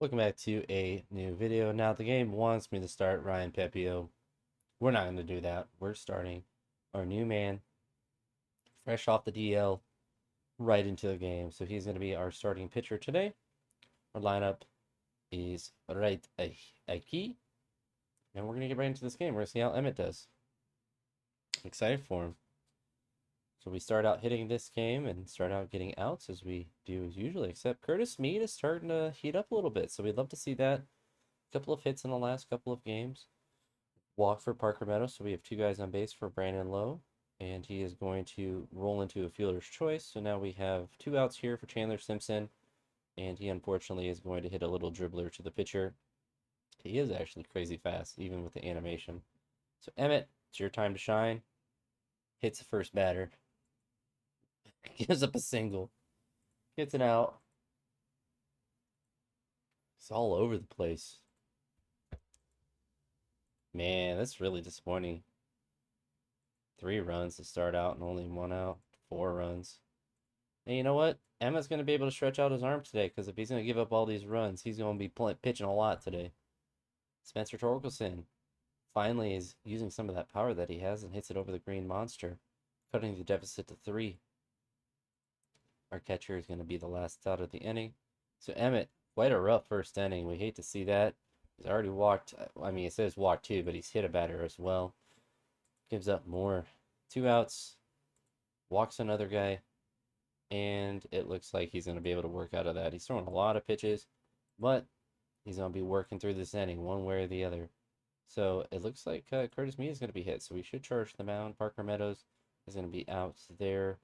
Welcome back to a new video. Now the game wants me to start Ryan Pepio. We're not going to do that. We're starting our new man, fresh off the DL, right into the game. So he's going to be our starting pitcher today. Our lineup is right aquí. And we're going to get right into this game. We're going to see how Emmett does. Excited for him. So we start out hitting this game and start out getting outs as we do as usually, except Curtis Mead is starting to heat up a little bit. So we'd love to see that. A couple of hits in the last couple of games. Walk for Parker Meadows, so we have two guys on base for Brandon Lowe, and he is going to roll into a fielder's choice. So now we have two outs here for Chandler Simpson, and he unfortunately is going to hit a little dribbler to the pitcher. He is actually crazy fast, even with the animation. So Emmett, it's your time to shine. Hits the first batter, gives up a single, gets an out. It's all over the place. Man, that's really disappointing. 3 runs to start out and only 1 out. 4 runs. And you know what? Emma's going to be able to stretch out his arm today because if he's going to give up all these runs, he's going to be pitching a lot today. Spencer Torkelson finally is using some of that power that he has and hits it over the green monster, cutting the deficit to 3. Our catcher is going to be the last out of the inning. So Emmett, quite a rough first inning. We hate to see that. He's already walked. I mean, it says walked 2, but he's hit a batter as well. Gives up more. 2 outs. Walks another guy. And it looks like he's going to be able to work out of that. He's throwing a lot of pitches, but he's going to be working through this inning one way or the other. So it looks like Curtis Mead is going to be hit, so we should charge the mound. Parker Meadows is going to be out there.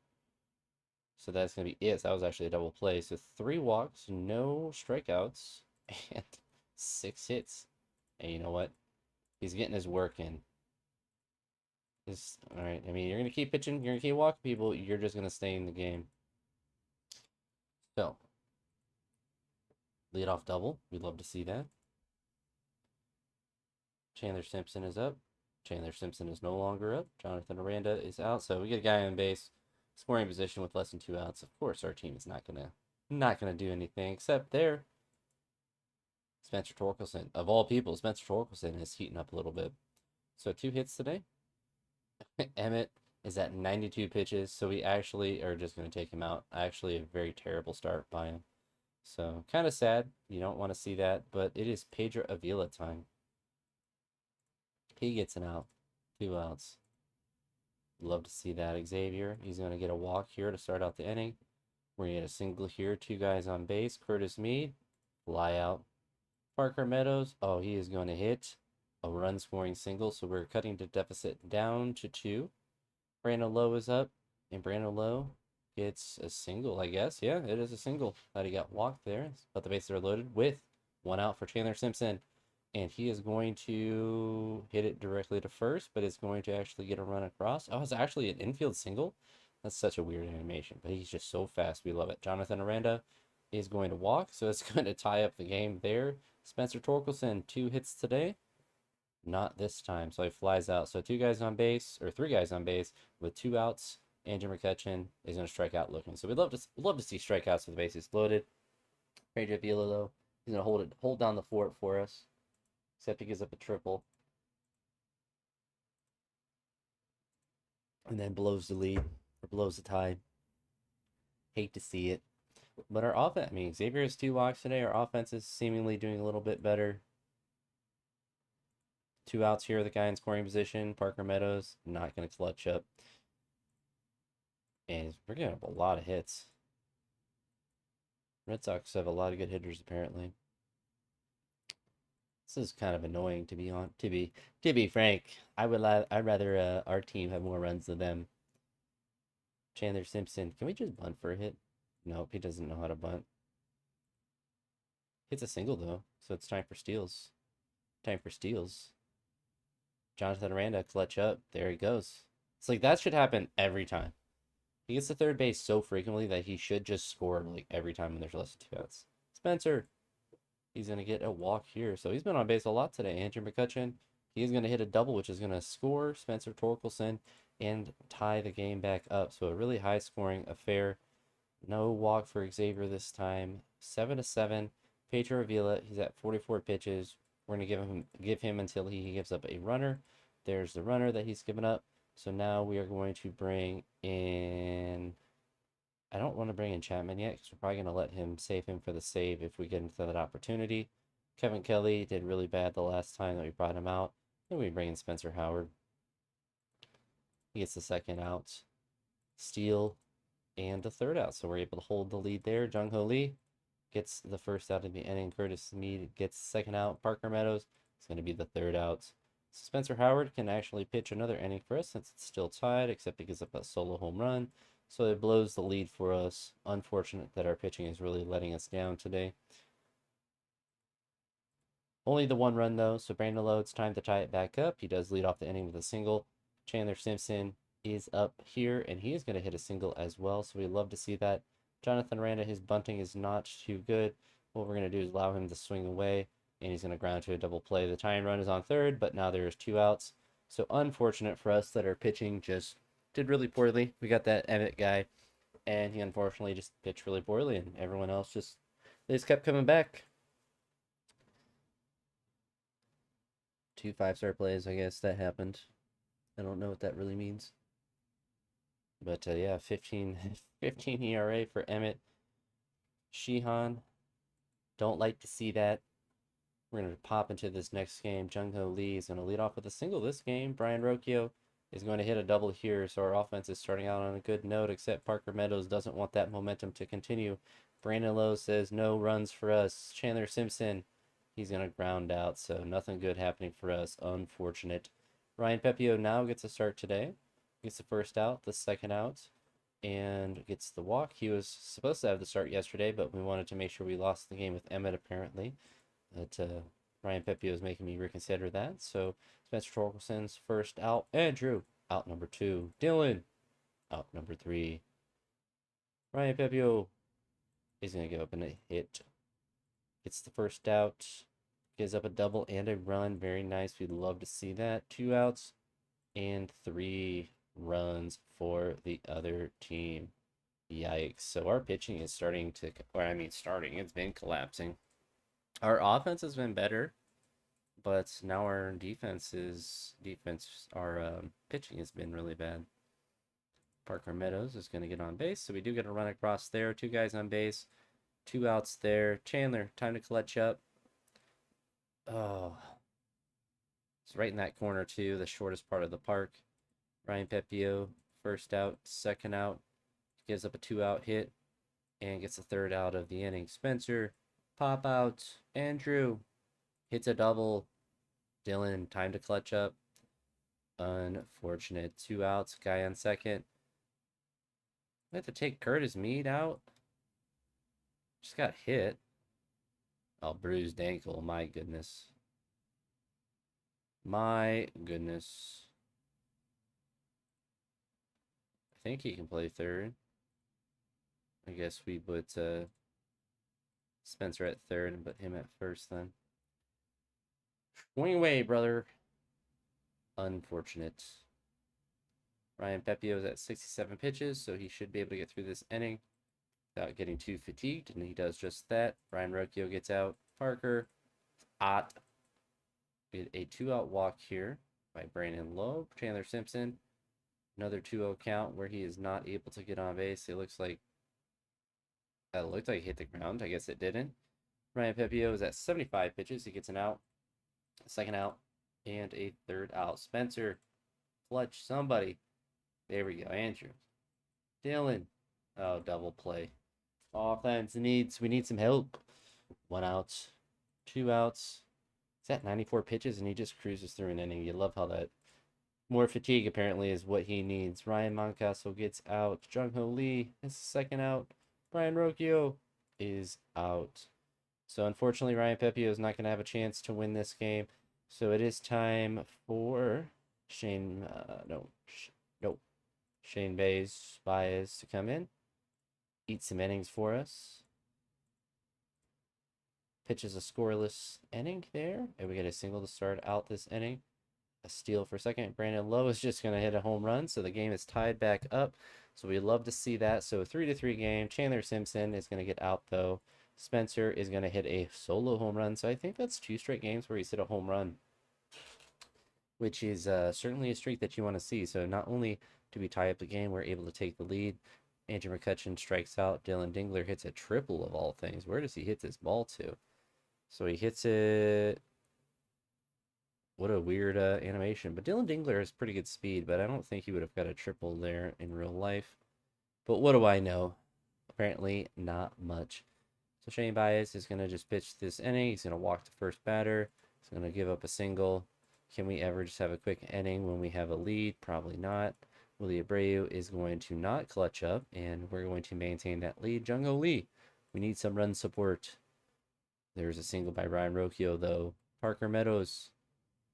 So that's going to be it. That was actually a double play. So 3 walks, no strikeouts, and 6 hits. And you know what? He's getting his work in. All right. I mean, you're going to keep pitching, you're going to keep walking people, you're just going to stay in the game. So, leadoff double. We'd love to see that. Chandler Simpson is up. Chandler Simpson is no longer up. Jonathan Aranda is out. So we get a guy on base, scoring position with less than 2 outs. Of course, our team is not gonna do anything except there. Spencer Torkelson, of all people, Spencer Torkelson is heating up a little bit. So 2 hits today. Emmett is at 92 pitches, so we actually are just going to take him out. Actually, a very terrible start by him. So kind of sad. You don't want to see that, but it is Pedro Avila time. He gets an out. 2 outs. Love to see that. Xavier, he's going to get a walk here to start out the inning. We're going to get a single here. 2 guys on base. Curtis Mead, fly out. Parker Meadows, oh, he is going to hit a run scoring single, so we're cutting the deficit down to 2. Brandon Lowe is up, and Brandon Lowe gets a single, I guess. Yeah, it is a single that he got walked there, but the bases are loaded with 1 out for Chandler Simpson. And he is going to hit it directly to first, but it's going to actually get a run across. Oh, it's actually an infield single. That's such a weird animation, but he's just so fast. We love it. Jonathan Aranda is going to walk, so it's going to tie up the game there. Spencer Torkelson, 2 hits today. Not this time, so he flies out. So 2 guys on base, or 3 guys on base with 2 outs. Andrew McCutcheon is going to strike out looking. So we'd love to see strikeouts with the bases loaded. Pedro Vila, though, he's going to hold down the fort for us. Except he gives up a triple. And then blows the lead, or blows the tie. Hate to see it. But our offense, I mean, Xavier has 2 walks today. Our offense is seemingly doing a little bit better. 2 outs here, the guy in scoring position. Parker Meadows, not going to clutch up. And we're getting up a lot of hits. Red Sox have a lot of good hitters, apparently. This is kind of annoying to be frank. I'd rather our team have more runs than them. Chandler Simpson, can we just bunt for a hit? Nope, he doesn't know how to bunt. Hits a single though, so it's time for steals. Time for steals. Jonathan Aranda, clutch up. There he goes. It's like that should happen every time. He gets to third base so frequently that he should just score like every time when there's less than 2 outs. Spencer, he's going to get a walk here. So he's been on base a lot today. Andrew McCutcheon, he's going to hit a double, which is going to score Spencer Torkelson and tie the game back up. So a really high scoring affair. No walk for Xavier this time. 7-7. Pedro Avila, he's at 44 pitches. We're gonna give him until he gives up a runner. There's the runner that he's given up. So now we are going to bring in. I don't want to bring in Chapman yet because we're probably going to let him save him for the save if we get into that opportunity. Kevin Kelly did really bad the last time that we brought him out. Then we bring in Spencer Howard. He gets the second out, steal, and the third out. So we're able to hold the lead there. Jung Ho Lee gets the first out of the inning. Curtis Mead gets the second out. Parker Meadows is going to be the third out. So Spencer Howard can actually pitch another inning for us since it's still tied, except he gives up a solo home run. So it blows the lead for us. Unfortunate that our pitching is really letting us down today. Only the one run though, so Brandon Lowe, it's time to tie it back up. He does lead off the inning with a single. Chandler Simpson is up here, and he is going to hit a single as well, so we love to see that. Jonathan Aranda, his bunting is not too good. What we're going to do is allow him to swing away, and he's going to ground to a double play. The tying run is on third, but now there's two outs. So unfortunate for us that our pitching just did really poorly. We got that Emmett guy, and he unfortunately just pitched really poorly, and everyone else they just kept coming back. 2 5-star plays, I guess that happened. I don't know what that really means. But yeah, 15 ERA for Emmett Sheehan. Don't like to see that. We're going to pop into this next game. Jung Ho Lee is going to lead off with a single this game. Brian Rocchio is going to hit a double here, so our offense is starting out on a good note, except Parker Meadows doesn't want that momentum to continue. Brandon Lowe says no runs for us. Chandler Simpson, he's going to ground out, so nothing good happening for us. Unfortunate. Ryan Pepio now gets a start today. Gets the first out, the second out, and gets the walk. He was supposed to have the start yesterday, but we wanted to make sure we lost the game with Emmett, apparently. But Ryan Pepio is making me reconsider that. So Spencer Torkelson's first out. Andrew, out number 2. Dylan, out number 3. Ryan Pepio is going to give up a hit. Gets the first out. Gives up a double and a run. Very nice. We'd love to see that. 2 outs and 3 runs for the other team. Yikes. So our pitching is starting to, it's been collapsing. Our offense has been better, but now our our pitching has been really bad. Parker Meadows is going to get on base, so we do get a run across there. 2 guys on base, 2 outs there. Chandler, time to clutch up. Oh, it's right in that corner too, the shortest part of the park. Ryan Pepio, first out, second out, gives up a 2-out hit, and gets the third out of the inning. Spencer, pop out. Andrew hits a double. Dylan, time to clutch up. Unfortunate. 2 outs, guy on second. We have to take Curtis Mead out. Just got hit. Oh, bruised ankle. My goodness. My goodness. I think he can play third. I guess we put Spencer at third and put him at first then. Swing away, brother. Unfortunate. Ryan Pepio is at 67 pitches, so he should be able to get through this inning without getting too fatigued, and he does just that. Brian Rocchio gets out. Parker, out. We get a 2-out walk here by Brandon Lowe. Chandler Simpson, another 2-0 count where he is not able to get on base. It looked like it hit the ground. I guess it didn't. Ryan Pepio is at 75 pitches. He gets an out, a second out, and a third out. Spencer, clutch somebody. There we go. Andrew, Dylan. Oh, double play. Offense we need some help. 1 out, 2 outs. He's at 94 pitches and he just cruises through an inning. You love how that more fatigue apparently is what he needs. Ryan Moncastle gets out. Jung Ho Lee is the second out. Brian Rocchio is out. So unfortunately, Ryan Pepio is not going to have a chance to win this game. So it is time for Shane Baez to come in, eat some innings for us. Pitches a scoreless inning there, and we get a single to start out this inning. A steal for second. Brandon Lowe is just going to hit a home run, so the game is tied back up. So we love to see that. So a 3-3 game. Chandler Simpson is going to get out, though. Spencer is going to hit a solo home run. So I think that's 2 straight games where he's hit a home run, which is certainly a streak that you want to see. So not only do we tie up the game, we're able to take the lead. Andrew McCutcheon strikes out. Dylan Dingler hits a triple of all things. Where does he hit this ball to? So he hits it. What a weird animation. But Dylan Dingler has pretty good speed, but I don't think he would have got a triple there in real life. But what do I know? Apparently, not much. So Shane Baez is going to just pitch this inning. He's going to walk the first batter. He's going to give up a single. Can we ever just have a quick inning when we have a lead? Probably not. Willie Abreu is going to not clutch up, and we're going to maintain that lead. Jung-Ho Lee, we need some run support. There's a single by Ryan Rocchio, though. Parker Meadows,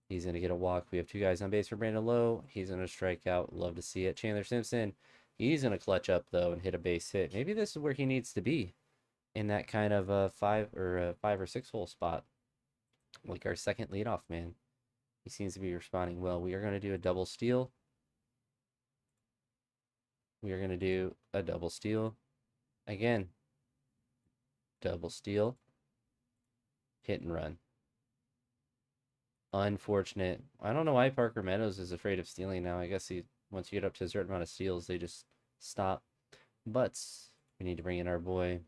he's going to get a walk. We have 2 guys on base for Brandon Lowe. He's going to strike out. Love to see it. Chandler Simpson, he's going to clutch up, though, and hit a base hit. Maybe this is where he needs to be, in that kind of a 5 or 6 hole spot, like our second leadoff man. He seems to be responding well. We are going to do a double steal. We are going to do a double steal. Again, double steal. Hit and run. Unfortunate. I don't know why Parker Meadows is afraid of stealing now. I guess he, once you get up to a certain amount of steals, they just stop. But we need to bring in our boy.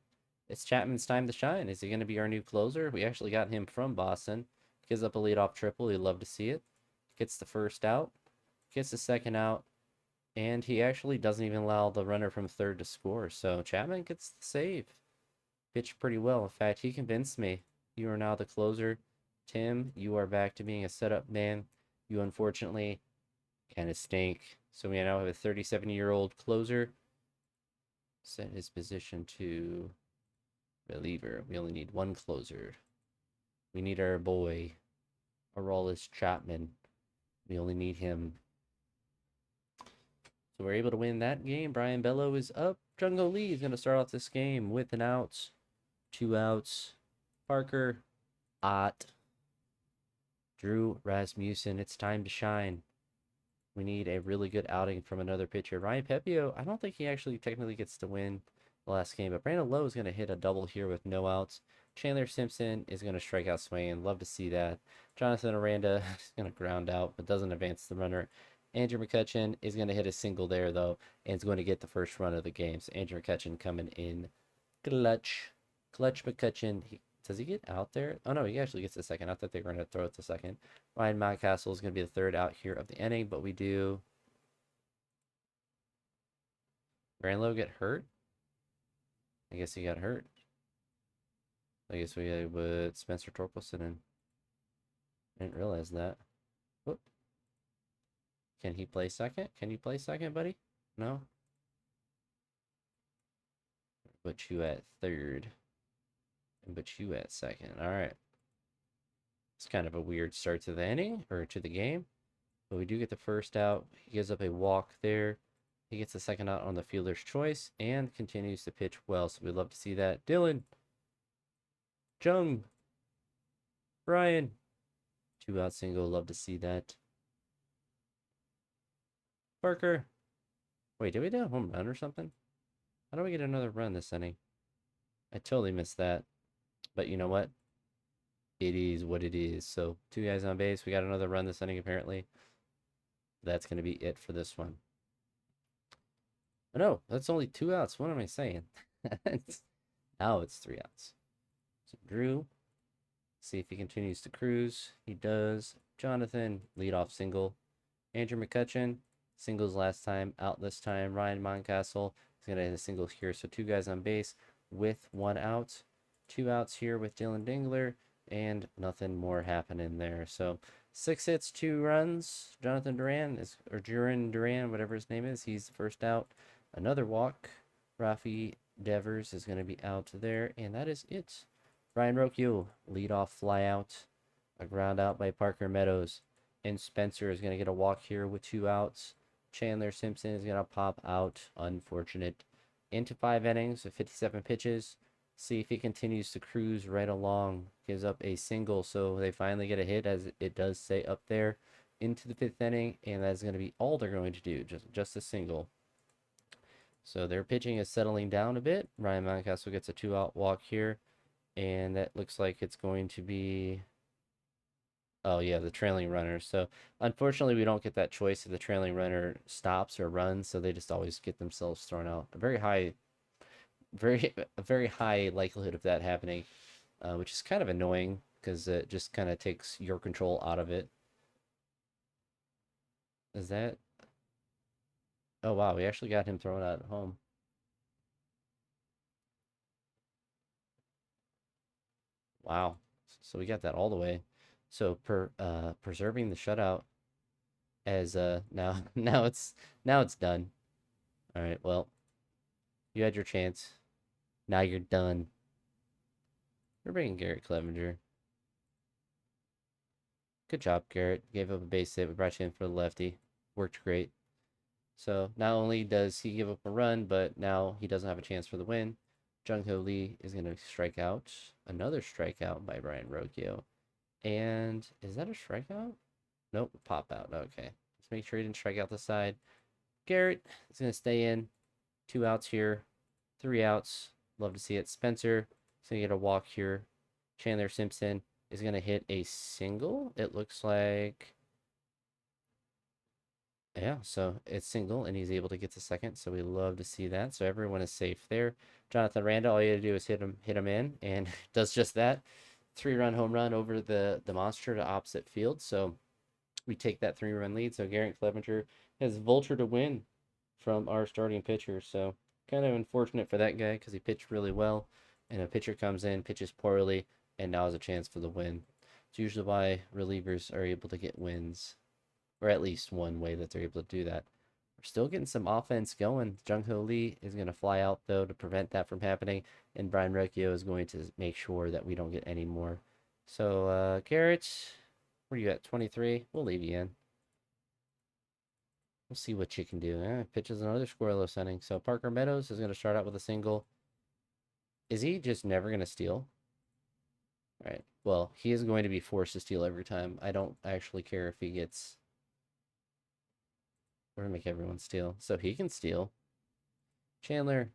It's Chapman's time to shine. Is he going to be our new closer? We actually got him from Boston. Gives up a leadoff triple. You'd love to see it. Gets the first out. Gets the second out. And he actually doesn't even allow the runner from third to score. So Chapman gets the save. Pitched pretty well. In fact, he convinced me. You are now the closer. Tim, you are back to being a setup man. You unfortunately kind of stink. So we now have a 37-year-old closer. Set his position to reliever. We only need one closer. We need our boy, Aroldis Chapman. We only need him. So we're able to win that game. Brian Bello is up. Jung-Ho Lee is going to start off this game with an out. 2 outs. Parker, Ott, Drew Rasmussen. It's time to shine. We need a really good outing from another pitcher. Ryan Pepio, I don't think he actually technically gets to win the last game, but Brandon Lowe is going to hit a double here with no outs. Chandler Simpson is going to strike out swinging. Love to see that. Jonathan Aranda is going to ground out, but doesn't advance the runner. Andrew McCutcheon is going to hit a single there, though, and is going to get the first run of the game. So Andrew McCutcheon coming in clutch. Clutch McCutcheon. Does he get out there? Oh, no, he actually gets the second. I thought they were going to throw it to second. Ryan Mountcastle is going to be the third out here of the inning, but we do. Brandon Lowe get hurt? I guess he got hurt. I guess we put Spencer Torkelson in. I didn't realize that. Whoop. Can he play second? Can you play second, buddy? No? Put you at third. And put you at second. All right. It's kind of a weird start to the inning, or to the game. But we do get the first out. He gives up a walk there. He gets the second out on the fielder's choice and continues to pitch well. So we'd love to see that. Dylan. Jung. Brian. 2 out single. Love to see that. Parker. Wait, did we do a home run or something? How do we get another run this inning? I totally missed that. But you know what? It is what it is. So 2 guys on base. We got another run this inning apparently. That's going to be it for this one. Oh, no, that's only 2 outs. What am I saying? Now it's 3 outs. So Drew, see if he continues to cruise. He does. Jonathan, leadoff single. Andrew McCutcheon, singles last time, out this time. Ryan Mountcastle is going to hit a single here. So 2 guys on base with 1 out. 2 outs here with Dylan Dingler, and nothing more happening there. So 6 hits, 2 runs. Jonathan Duran is, or Duran, whatever his name is, he's the first out. Another walk. Rafi Devers is going to be out there, and that is it. Ryan Rocchio, leadoff fly out. A ground out by Parker Meadows. And Spencer is going to get a walk here with 2 outs. Chandler Simpson is going to pop out. Unfortunate. Into 5 innings of 57 pitches. See if he continues to cruise right along. Gives up a single, so they finally get a hit, as it does say up there, into the 5th inning, and that's going to be all they're going to do, just a single. So their pitching is settling down a bit. Ryan Mountcastle gets a 2-out walk here. And that looks like it's going to be, oh yeah, the trailing runner. So unfortunately, we don't get that choice if the trailing runner stops or runs. So they just always get themselves thrown out. A very high, a very high likelihood of that happening, which is kind of annoying because it just kind of takes your control out of it. Is that? Oh wow, we actually got him thrown out at home. Wow. So we got that all the way. So preserving the shutout as now now it's done. All right. Well, you had your chance. Now you're done. We're bringing Garrett Clevenger. Good job, Garrett. Gave up a base hit. We brought you in for the lefty. Worked great. So not only does he give up a run, but now he doesn't have a chance for the win. Jung Ho Lee is going to strike out. Another strikeout by Brian Rocchio. And is that a strikeout? Nope, pop out. Okay. Let's make sure he didn't strike out the side. Garrett is going to stay in. 2 outs here. 3 outs. Love to see it. Spencer is going to get a walk here. Chandler Simpson is going to hit a single. It looks like. Yeah, so it's single and he's able to get to second. So we love to see that. So everyone is safe there. Jonathan Randa, all you got to do is hit him in, and does just that. 3-run home run over the monster to opposite field. So we take that 3-run lead. So Garrett Clevenger has vulture to win from our starting pitcher. So kind of unfortunate for that guy because he pitched really well, and a pitcher comes in, pitches poorly, and now has a chance for the win. It's usually why relievers are able to get wins, or at least one way that they're able to do that. We're still getting some offense going. Jung Ho Lee is going to fly out though to prevent that from happening, and Brian Recchio is going to make sure that we don't get any more. So Garrett, where are you at? 23. We'll leave you in. We'll see what you can do. Pitches another scoreless inning. So Parker Meadows is going to start out with a single. Is he just never going to steal? All right. Well, he is going to be forced to steal every time. I don't actually care if he gets. We're going to make everyone steal. So he can steal. Chandler.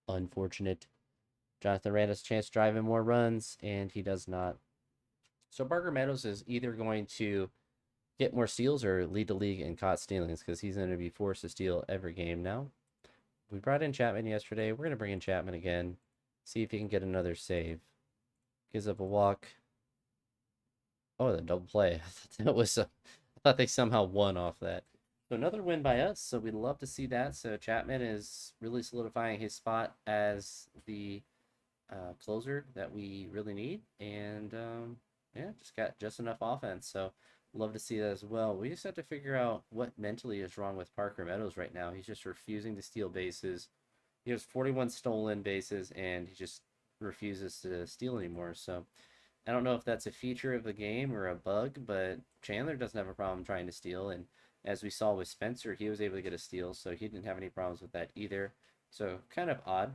Unfortunate. Jonathan Rand has a chance to drive in more runs, and he does not. So Parker Meadows is either going to get more steals or lead the league in caught stealings because he's going to be forced to steal every game now. We brought in Chapman yesterday. We're going to bring in Chapman again. See if he can get another save. Gives up a walk. Oh, the double play. That was. I thought they somehow won off that. So another win by us. So we'd love to see that. So Chapman is really solidifying his spot as the closer that we really need, and yeah, just got just enough offense. So love to see that as well. We just have to figure out what mentally is wrong with Parker Meadows right now. He's just refusing to steal bases. He has 41 stolen bases, and he just refuses to steal anymore. So I don't know if that's a feature of the game or a bug, but Chandler doesn't have a problem trying to steal, and as we saw with Spencer, he was able to get a steal, so he didn't have any problems with that either. So kind of odd.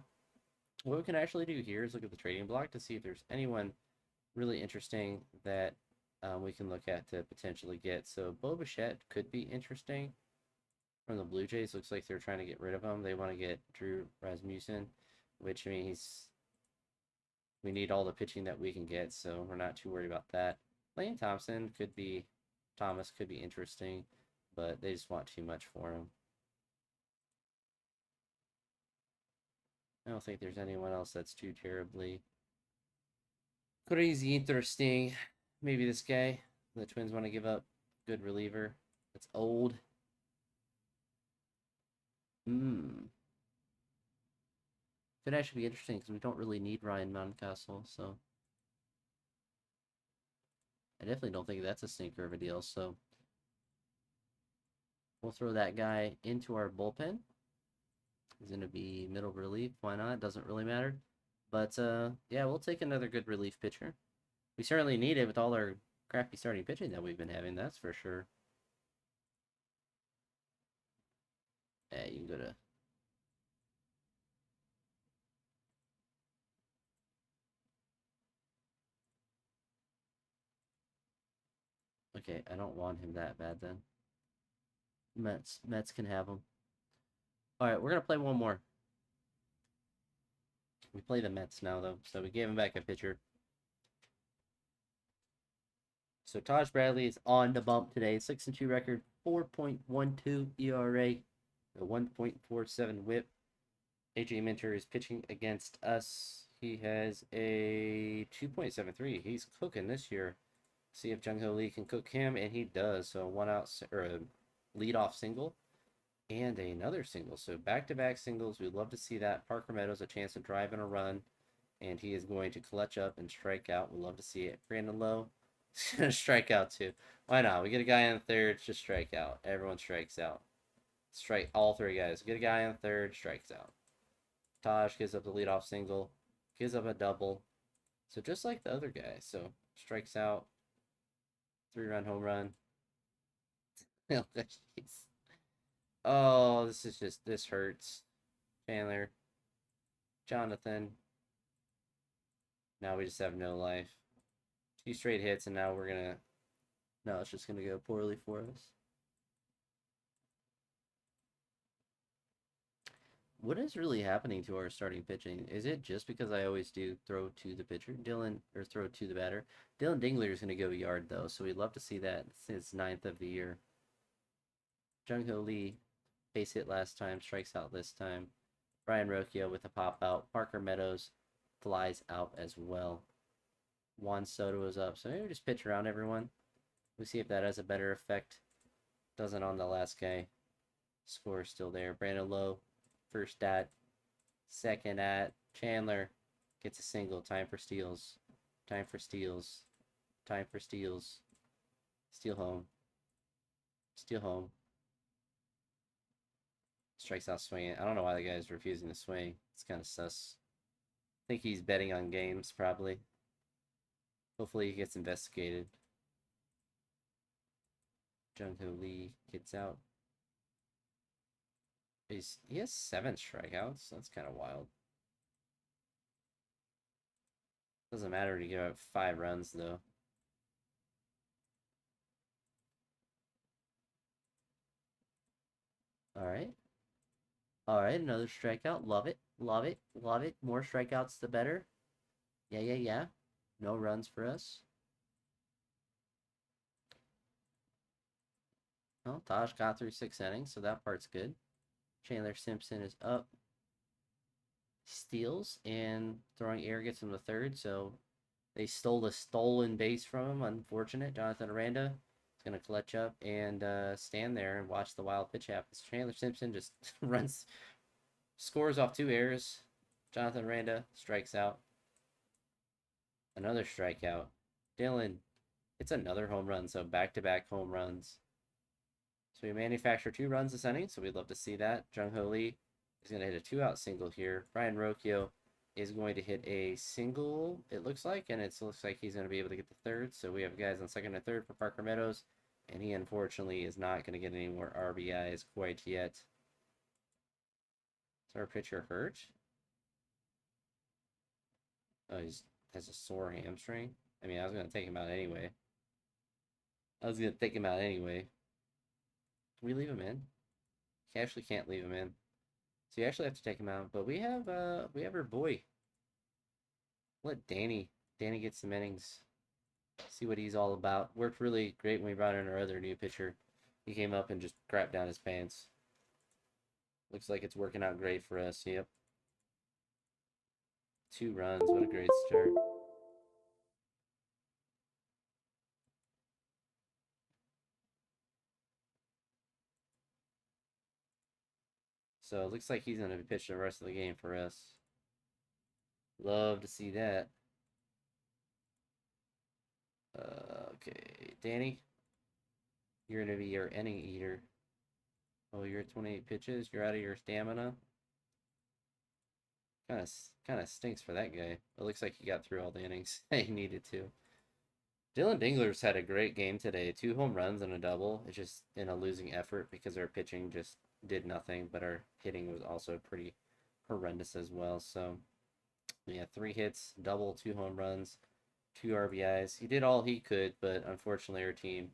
What we can actually do here is look at the trading block to see if there's anyone really interesting that we can look at to potentially get. So Bo Bichette could be interesting from the Blue Jays. Looks like they're trying to get rid of him. They want to get Drew Rasmussen, which, I mean, we need all the pitching that we can get, so we're not too worried about that. Lane Thomas could be interesting, but they just want too much for him. I don't think there's anyone else that's too terribly crazy interesting. Maybe this guy. The Twins want to give up. Good reliever. That's old. Could actually be interesting because we don't really need Ryan Mountcastle, so I definitely don't think that's a stinker of a deal. So we'll throw that guy into our bullpen. He's going to be middle relief. Why not? Doesn't really matter. But yeah, we'll take another good relief pitcher. We certainly need it with all our crappy starting pitching that we've been having, that's for sure. Yeah, you can go to. Okay, I don't want him that bad then. Mets can have him. All right, we're gonna play one more. We play the Mets now, though, so we gave him back a pitcher. So Taj Bradley is on the bump today. 6-2 record, 4.12 ERA, a 1.47 WHIP. AJ Minter is pitching against us. He has a 2.73. He's cooking this year. See if Jung Ho Lee can cook him, and he does. So one out or a leadoff single and another single. So back-to-back singles. We'd love to see that. Parker Meadows a chance to drive in a run, and he is going to clutch up and strike out. We'd love to see it. Brandon Lowe is going to strike out too. Why not? We get a guy on third, just strike out. Everyone strikes out. Strike all three guys. Get a guy on third, strikes out. Taj gives up the leadoff single, gives up a double. So just like the other guy. So strikes out, 3-run home run. Oh, this hurts. Chandler, Jonathan. Now we just have no life. 2 straight hits, and now we're gonna. No, it's just gonna go poorly for us. What is really happening to our starting pitching? Is it just because I always do throw to the pitcher, Dylan, or throw to the batter? Dylan Dingler is going to go yard, though, so we'd love to see that. It's his 9th of the year. Jung Ho Lee, base hit last time, strikes out this time. Brian Rocchio with a pop out. Parker Meadows flies out as well. Juan Soto is up, so maybe we just pitch around everyone. We'll see if that has a better effect. Doesn't on the last guy. Score is still there. Brandon Lowe. First at, second at. Chandler gets a single. Time for steals. Time for steals. Time for steals. Steal home. Steal home. Strikes out swinging. I don't know why the guy's refusing to swing. It's kind of sus. I think he's betting on games, probably. Hopefully he gets investigated. Jung Ho Lee gets out. He has 7 strikeouts. That's kind of wild. Doesn't matter to give up 5 runs, though. All right. All right, another strikeout. Love it. Love it. Love it. More strikeouts, the better. Yeah. No runs for us. Well, Taj got through 6 innings, so that part's good. Chandler Simpson is up. Steals and throwing air gets him the third, so they stole the stolen base from him. Unfortunate. Jonathan Aranda is going to clutch up and stand there and watch the wild pitch happen. Chandler Simpson just scores off 2 errors. Jonathan Aranda strikes out. Another strikeout. Dylan, it's another home run, so back-to-back home runs. So we manufacture 2 runs this inning, so we'd love to see that. Jung Ho Lee is going to hit a 2-out single here. Brian Rocchio is going to hit a single, it looks like, and it looks like he's going to be able to get the third. So we have guys on second and third for Parker Meadows, and he unfortunately is not going to get any more RBIs quite yet. Is our pitcher hurt? Oh, he has a sore hamstring. I mean, I was going to take him out anyway. Can we leave him in? He actually can't leave him in. So you actually have to take him out. But we have our boy. Let Danny get some innings. See what he's all about. Worked really great when we brought in our other new pitcher. He came up and just crapped down his pants. Looks like it's working out great for us. Yep. 2 runs. What a great start. So it looks like he's going to be pitching the rest of the game for us. Love to see that. Okay, Danny, you're going to be your inning eater. Oh, you're at 28 pitches. You're out of your stamina. Kind of stinks for that guy. It looks like he got through all the innings he needed to. Dylan Dingler's had a great game today. 2 home runs and a double. It's just in a losing effort because our pitching just did nothing, but our hitting was also pretty horrendous as well. So, yeah, 3 hits, double, 2 home runs, 2 RBIs. He did all he could, but unfortunately our team.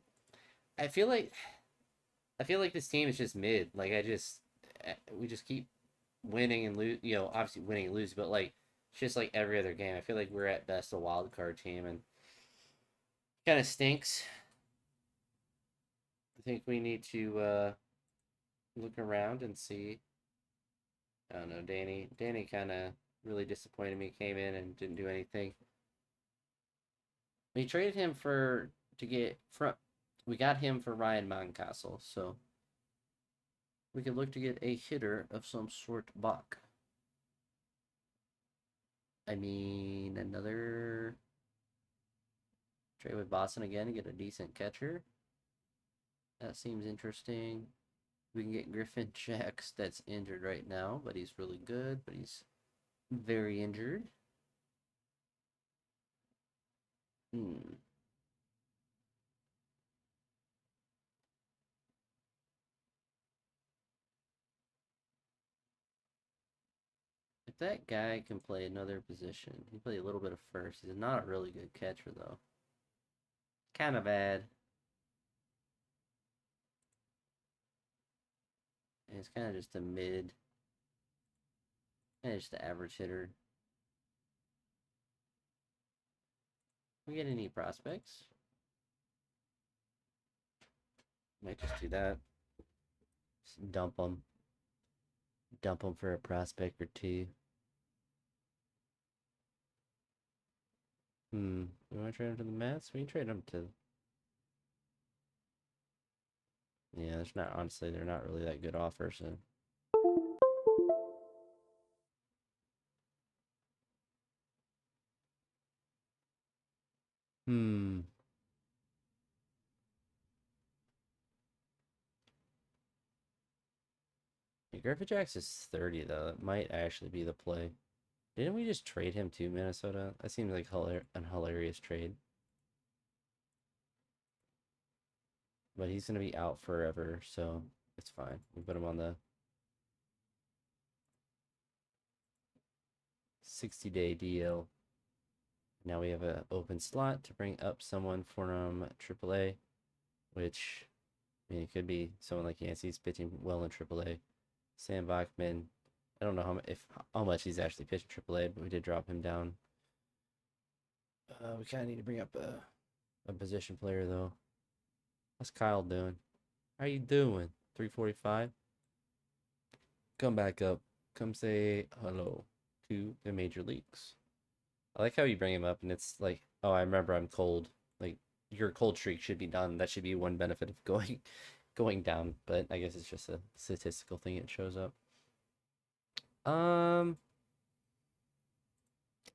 I feel like this team is just mid. Like we just keep winning and lose. You know, obviously winning and losing, but like It's just like every other game. I feel like we're at best a wild card team, and kind of stinks. I think we need to look around and see. I don't know, Danny. Danny kind of really disappointed me. Came in and didn't do anything. We traded him for to get from. We got him for Ryan Mountcastle, so we could look to get a hitter of some sort back. I mean, another trade with Boston again to get a decent catcher. That seems interesting. We can get Griffin Jacks that's injured right now, but he's really good, but he's very injured. Hmm. If that guy can play another position, he play a little bit of first. He's not a really good catcher though. Kind of bad. And it's kind of just a mid, kind of just the average hitter. We get any prospects? Might just do that. Just dump them. Dump them for a prospect or two. We want to trade them to the Mets? We can trade them to. Yeah, there's not. Honestly, they're not really that good offers. So. Hmm. Yeah, Griffin Jacks is 30 though. That might actually be the play. Didn't we just trade him to Minnesota? That seems like an hilarious trade. But he's gonna be out forever, so it's fine. We put him on the 60-day deal. Now we have an open slot to bring up someone from AAA, which I mean it could be someone like Yancey's pitching well in AAA. Sam Bachman, I don't know how much he's actually pitching AAA, but we did drop him down. We kind of need to bring up a position player though. How's Kyle doing? How you doing? 345. Come back up. Come say hello to the major leagues. I like how you bring him up and it's like, oh, I remember I'm cold. Like your cold streak should be done. That should be one benefit of going down, but I guess it's just a statistical thing it shows up. I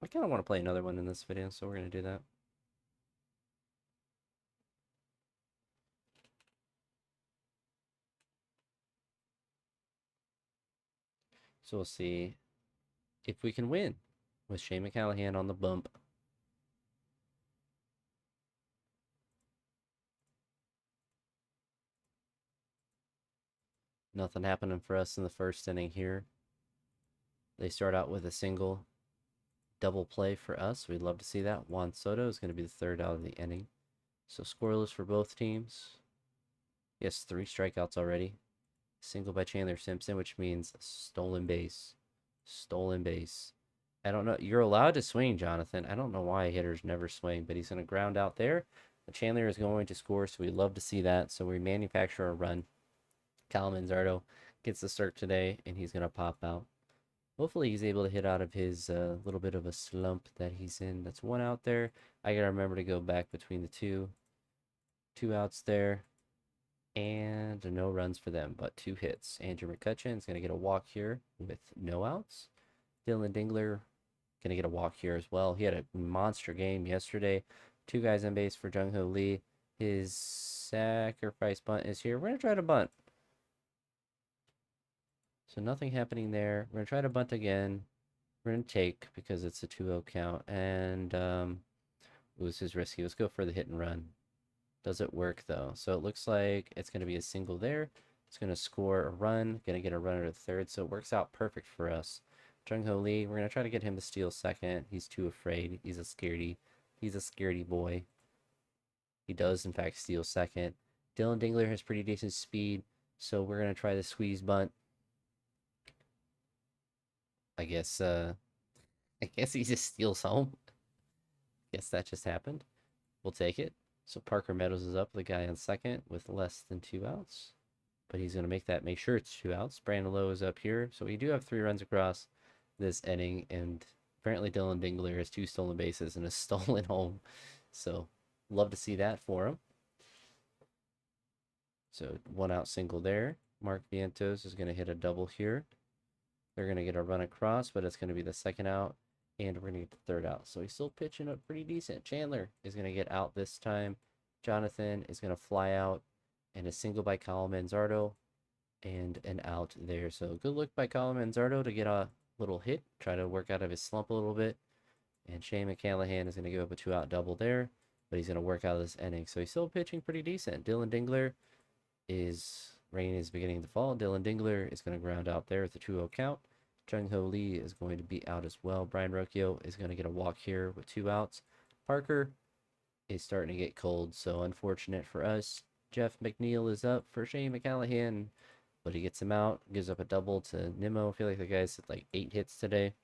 kind of want to play another one in this video, so we're going to do that. So we'll see if we can win with Shane McCallahan on the bump. Nothing happening for us in the first inning here. They start out with a single double play for us. We'd love to see that. Juan Soto is going to be the third out of the inning. So scoreless for both teams. Yes, 3 strikeouts already. Single by Chandler Simpson, which means stolen base. Stolen base. I don't know. You're allowed to swing, Jonathan. I don't know why hitters never swing, but he's going to ground out there. The Chandler is going to score, so we'd love to see that. So we manufacture a run. Cal Manzardo gets the start today, and he's going to pop out. Hopefully he's able to hit out of his little bit of a slump that he's in. That's 1 out there. I got to remember to go back between the two. 2 outs there. And no runs for them, but 2 hits. Andrew McCutcheon is going to get a walk here with no outs. Dylan Dingler going to get a walk here as well. He had a monster game yesterday. 2 guys on base for Jung Ho Lee. His sacrifice bunt is here. We're going to try to bunt. So nothing happening there. We're going to try to bunt again. We're going to take because it's a 2-0 count. And this is risky. Let's go for the hit and run. Does it work though? So it looks like it's going to be a single there. It's going to score a run. Going to get a runner to third. So it works out perfect for us. Jung Ho Lee, we're going to try to get him to steal second. He's too afraid. He's a scaredy. He's a scaredy boy. He does, in fact, steal second. Dylan Dingler has pretty decent speed. So we're going to try the squeeze bunt. I guess I guess he just steals home. Guess that just happened. We'll take it. So Parker Meadows is up, the guy on second with less than 2 outs. But he's going to make sure it's 2 outs. Brandon Lowe is up here. So we do have 3 runs across this inning. And apparently Dylan Dingler has 2 stolen bases and a stolen home. So love to see that for him. So 1 out single there. Mark Vientos is going to hit a double here. They're going to get a run across, but it's going to be the 2nd out. And we're going to get the 3rd out. So he's still pitching up pretty decent. Chandler is going to get out this time. Jonathan is going to fly out. And a single by Kyle Manzardo. And an out there. So good look by Kyle Manzardo to get a little hit. Try to work out of his slump a little bit. And Shane McCallahan is going to give up a 2-out double there. But he's going to work out of this inning. So he's still pitching pretty decent. Dylan Dingler rain is beginning to fall. Dylan Dingler is going to ground out there with a 2-0 count. Jung Ho Lee is going to be out as well. Brian Rocchio is going to get a walk here with 2 outs. Parker is starting to get cold, so unfortunate for us. Jeff McNeil is up for Shane McCallahan, but he gets him out, gives up a double to Nimmo. I feel like the guy's hit like 8 hits today.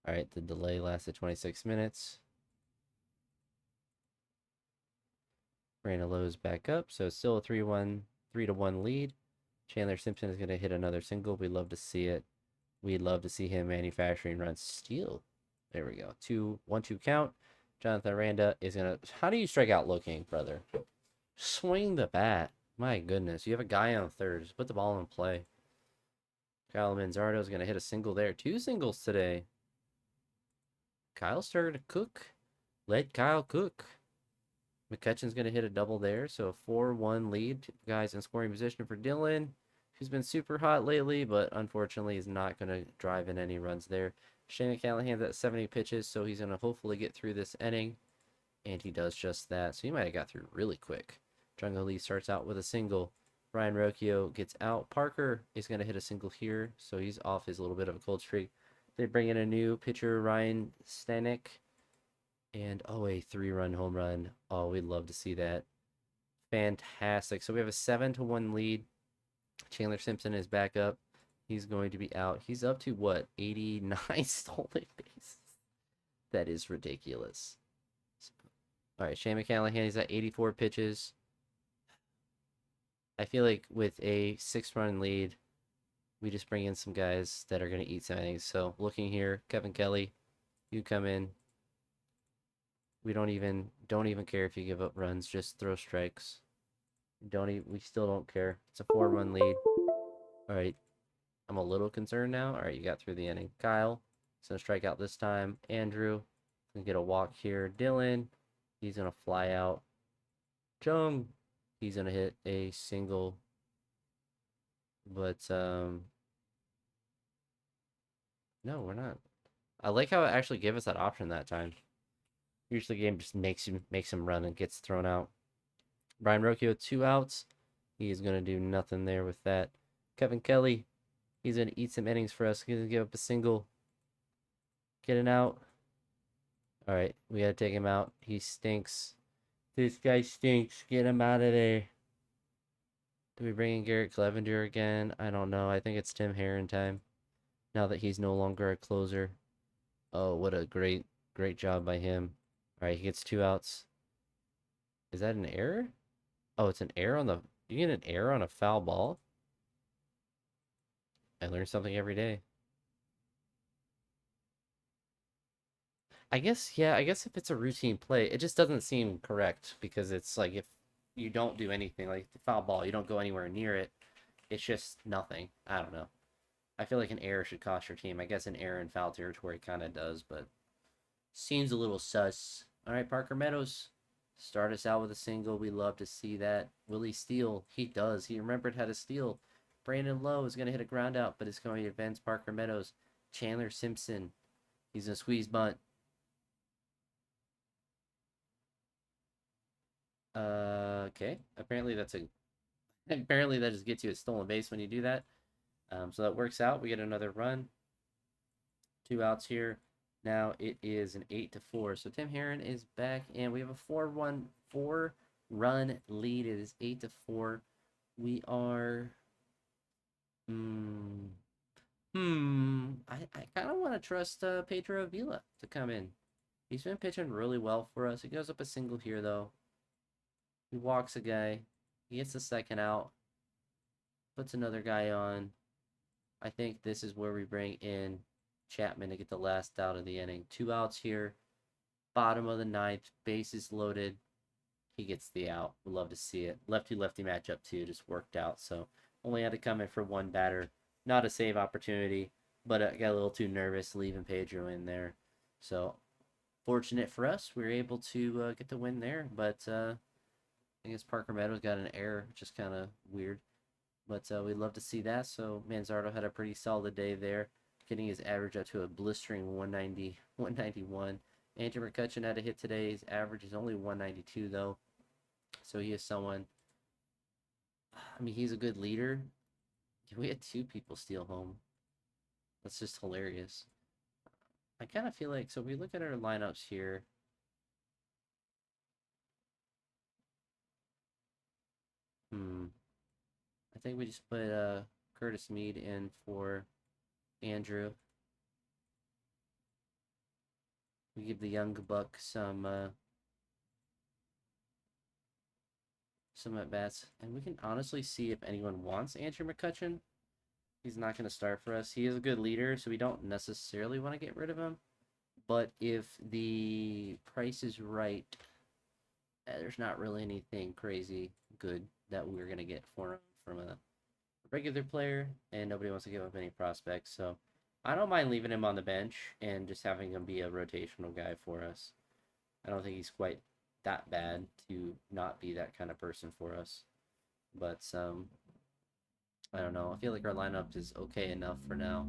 All right, the delay lasted 26 minutes. Brandon Lowe's back up, so still a 3-1, 3-1 lead. Chandler Simpson is going to hit another single. We'd love to see it. We'd love to see him manufacturing runs. Steal. There we go. 1-2 count. Jonathan Aranda is going to... How do you strike out looking, brother? Swing the bat. My goodness. You have a guy on third. Just put the ball in play. Kyle Manzardo is going to hit a single there. 2 singles today. Kyle started to cook. Let Kyle cook. McCutcheon's going to hit a double there. So a 4-1 lead. Guys in scoring position for Dylan, who's been super hot lately, but unfortunately is not going to drive in any runs there. Shane McCallahan's at 70 pitches, so he's going to hopefully get through this inning. And he does just that. So he might have got through really quick. Jungle Lee starts out with a single. Brian Rocchio gets out. Parker is going to hit a single here, so he's off his little bit of a cold streak. They bring in a new pitcher, Ryan Stanek. And, a 3-run home run. Oh, we'd love to see that. Fantastic. So we have a 7-1 lead. Chandler Simpson is back up. He's going to be out. He's up to, what, 89 stolen bases? That is ridiculous. All right, Shane McCallahan, he's at 84 pitches. I feel like with a 6-run lead, we just bring in some guys that are going to eat some innings. So looking here, Kevin Kelly, you come in. We don't even care if you give up runs. Just throw strikes. We still don't care. It's a 4-run lead. All right, I'm a little concerned now. All right, you got through the inning. Kyle is gonna strike out this time. Andrew gonna get a walk here. Dylan, he's gonna fly out. Jung, he's gonna hit a single. But no, we're not. I like how it actually gave us that option that time. Usually the game just makes him run and gets thrown out. Brian Rocchio, 2 outs. He's going to do nothing there with that. Kevin Kelly, he's going to eat some innings for us. He's going to give up a single. Get an out. All right, we got to take him out. He stinks. This guy stinks. Get him out of there. Do we bring in Garrett Clevender again? I don't know. I think it's Tim Herron time. Now that he's no longer a closer. Oh, what a great job by him. All right, he gets 2 outs. Is that an error? Oh, it's an error on the... You get an error on a foul ball? I learn something every day. I guess if it's a routine play, it just doesn't seem correct because it's like if you don't do anything, like the foul ball, you don't go anywhere near it, it's just nothing. I don't know. I feel like an error should cost your team. I guess an error in foul territory kind of does, but seems a little sus. All right, Parker Meadows, start us out with a single. We love to see that. Will he steal? He does. He remembered how to steal. Brandon Lowe is going to hit a ground out, but it's going to advance Parker Meadows. Chandler Simpson, he's going to squeeze bunt. Okay. Apparently that just gets you a stolen base when you do that. So that works out. We get another run. 2 outs here. Now it is an 8-4. So Tim Herron is back, and we have a 4-1, 4-run lead. It is 8-4. We are. I kind of want to trust Pedro Avila to come in. He's been pitching really well for us. He goes up a single here, though. He walks a guy. He gets the second out. Puts another guy on. I think this is where we bring in Chapman to get the last out of the inning. 2 outs here. Bottom of the ninth. Bases loaded. He gets the out. We'd love to see it. Lefty-lefty matchup, too. Just worked out. So only had to come in for one batter. Not a save opportunity, but I got a little too nervous leaving Pedro in there. So fortunate for us, we were able to get the win there. But I guess Parker Meadows got an error, which is kind of weird. But we'd love to see that. So Manzardo had a pretty solid day there, getting his average up to a blistering 190, 191. Andrew McCutcheon had a hit today. His average is only 192, though. So he is someone. I mean, he's a good leader. We had 2 people steal home. That's just hilarious. I kind of feel like, so if we look at our lineups here, I think we just put Curtis Mead in for Andrew. We give the young buck some at bats, and we can honestly see if anyone wants Andrew McCutcheon. He's not going to start for us. He is a good leader, so we don't necessarily want to get rid of him. But if the price is right, there's not really anything crazy good that we're going to get for him from a regular player, and nobody wants to give up any prospects. So I don't mind leaving him on the bench and just having him be a rotational guy for us. I don't think he's quite that bad to not be that kind of person for us. But I don't know. I feel like our lineup is okay enough for now.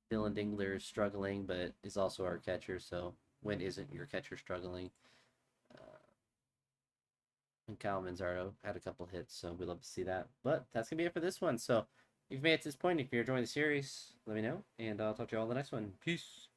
Dylan Dingler is struggling, but is also our catcher. So when isn't your catcher struggling? And Kyle Manzardo had a couple hits, so we'd love to see that. But that's gonna be it for this one. So if you've made it to this point, if you're enjoying the series, let me know, and I'll talk to you all in the next one. Peace.